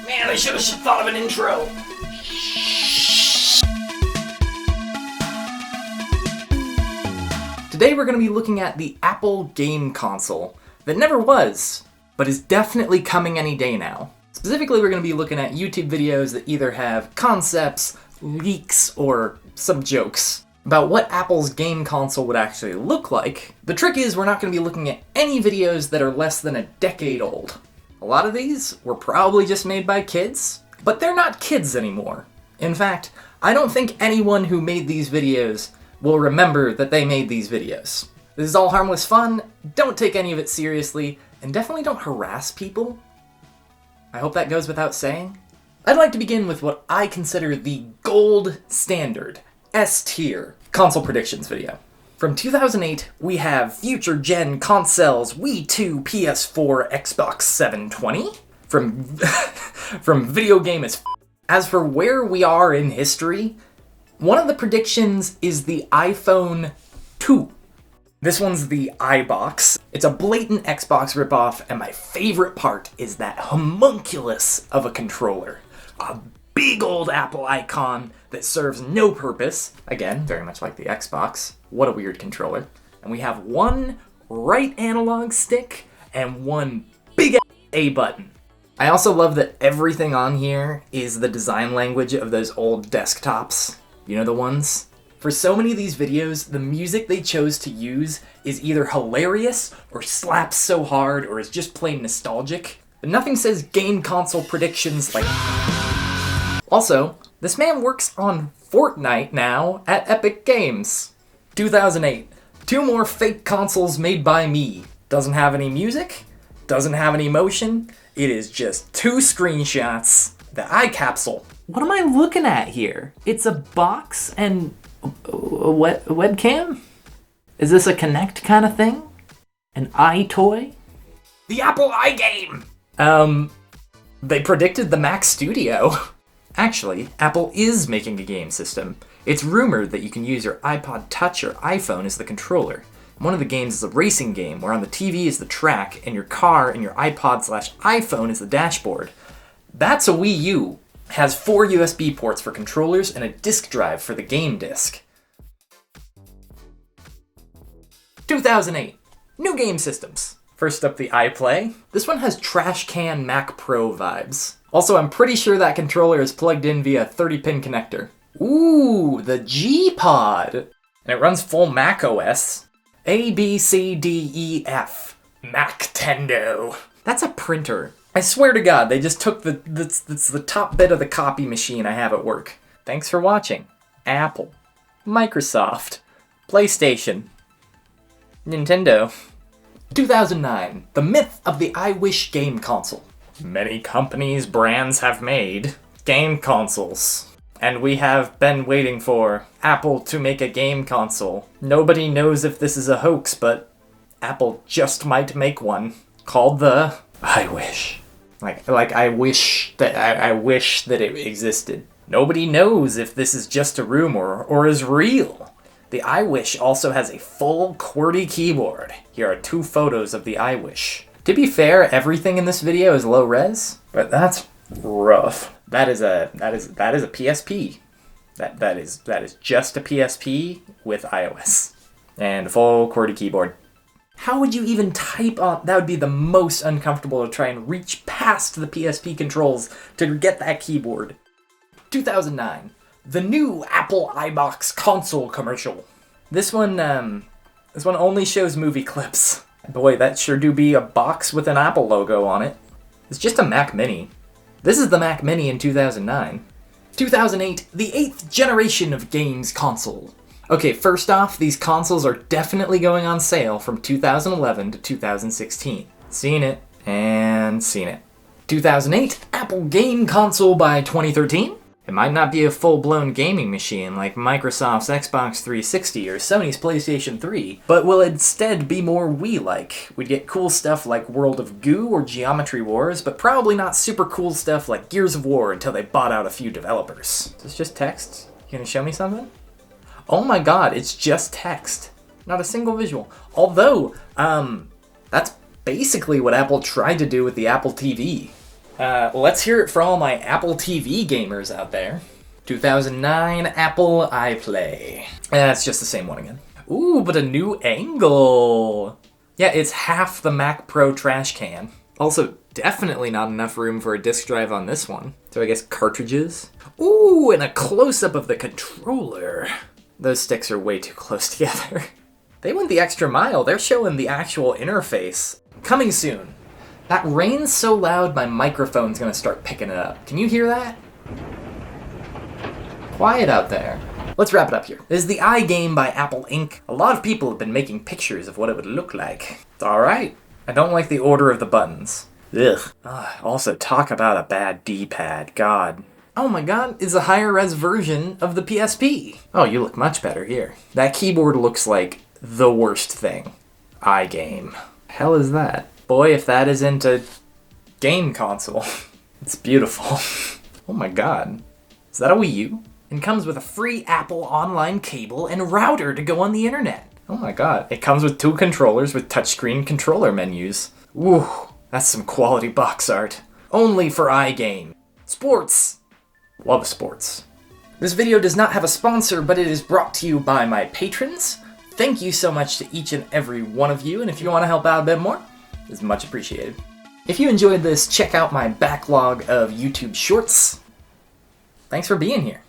Man, I should have thought of an intro. Today we're going to be looking at the Apple game console that never was, but is definitely coming any day now. Specifically, we're going to be looking at YouTube videos that either have concepts, leaks, or some jokes about what Apple's game console would actually look like. The trick is we're not going to be looking at any videos that are less than a decade old. A lot of these were probably just made by kids, but they're not kids anymore. In fact, I don't think anyone who made these videos will remember that they made these videos. This is all harmless fun, don't take any of it seriously, and definitely don't harass people. I hope that goes without saying. I'd like to begin with what I consider the gold standard, S-tier, console predictions video. From 2008, we have future gen consoles Wii 2, PS4, Xbox 720. From video game as for where we are in history, one of the predictions is the iPhone 2. This one's the iBox. It's a blatant Xbox ripoff, and my favorite part is that homunculus of a controller. A big old Apple icon that serves no purpose. Again, very much like the Xbox. What a weird controller. And we have one right analog stick and one big A button. I also love that everything on here is the design language of those old desktops. You know the ones? For so many of these videos, the music they chose to use is either hilarious or slaps so hard or is just plain nostalgic. But nothing says game console predictions like... Also, this man works on Fortnite now at Epic Games. 2008. 2 more fake consoles made by me. Doesn't have any music, doesn't have any motion. It is just 2 screenshots. The iCapsule. What am I looking at here? It's a box and a webcam? Is this a Kinect kind of thing? An iToy? The Apple iGame! They predicted the Mac Studio. Actually, Apple is making a game system. It's rumored that you can use your iPod Touch or iPhone as the controller. One of the games is a racing game where on the TV is the track and your car and your iPod/iPhone is the dashboard. That's a Wii U. Has 4 USB ports for controllers and a disk drive for the game disc. 2008. New game systems. First up, the iPlay. This one has trash can Mac Pro vibes. Also, I'm pretty sure that controller is plugged in via a 30-pin connector. Ooh, the G-Pod. And it runs full Mac OS. A, B, C, D, E, F. Mac-tendo. That's a printer. I swear to God, they just took that's the top bit of the copy machine I have at work. Thanks for watching. Apple. Microsoft. PlayStation. Nintendo. 2009. The myth of the iWish game console. Many companies, brands have made game consoles. And we have been waiting for Apple to make a game console. Nobody knows if this is a hoax, but Apple just might make one. Called the iWish. Like I wish that it existed. Nobody knows if this is just a rumor or is real. The iWish also has a full QWERTY keyboard. Here are 2 photos of the iWish. To be fair, everything in this video is low res, but that's rough. That is a PSP. That is just a PSP with iOS and a full QWERTY keyboard. How would you even type on? That would be the most uncomfortable to try and reach past the PSP controls to get that keyboard. 2009. The new Apple iBox console commercial. This one only shows movie clips. Boy, that sure do be a box with an Apple logo on it. It's just a Mac Mini. This is the Mac Mini in 2009. 2008, the 8th generation of games console. Okay, first off, these consoles are definitely going on sale from 2011 to 2016. Seen it, and seen it. 2008, Apple game console by 2013. It might not be a full-blown gaming machine like Microsoft's Xbox 360 or Sony's PlayStation 3, but will instead be more Wii-like. We'd get cool stuff like World of Goo or Geometry Wars, but probably not super cool stuff like Gears of War until they bought out a few developers. Is this just text? You gonna show me something? Oh my god, it's just text. Not a single visual. Although, that's basically what Apple tried to do with the Apple TV. Let's hear it for all my Apple TV gamers out there. 2009 Apple iPlay. It's just the same one again. Ooh, but a new angle. Yeah, it's half the Mac Pro trash can. Also, definitely not enough room for a disk drive on this one. So I guess cartridges. Ooh, and a close-up of the controller. Those sticks are way too close together. They went the extra mile. They're showing the actual interface. Coming soon. That rain's so loud my microphone's gonna start picking it up. Can you hear that? Quiet out there. Let's wrap it up here. This is the iGame by Apple Inc. A lot of people have been making pictures of what it would look like. It's alright. I don't like the order of the buttons. Ugh. Also, talk about a bad D-pad. God. Oh my god, it's a higher res version of the PSP. Oh, you look much better here. That keyboard looks like the worst thing. iGame. Hell is that? Boy, if that isn't a game console. It's beautiful. Oh my god. Is that a Wii U? And comes with a free Apple online cable and router to go on the internet. Oh my god. It comes with 2 controllers with touchscreen controller menus. Woo, that's some quality box art. Only for iGame. Sports. Love sports. This video does not have a sponsor, but it is brought to you by my patrons. Thank you so much to each and every one of you, and if you want to help out a bit more, it's much appreciated. If you enjoyed this, check out my backlog of YouTube shorts. Thanks for being here.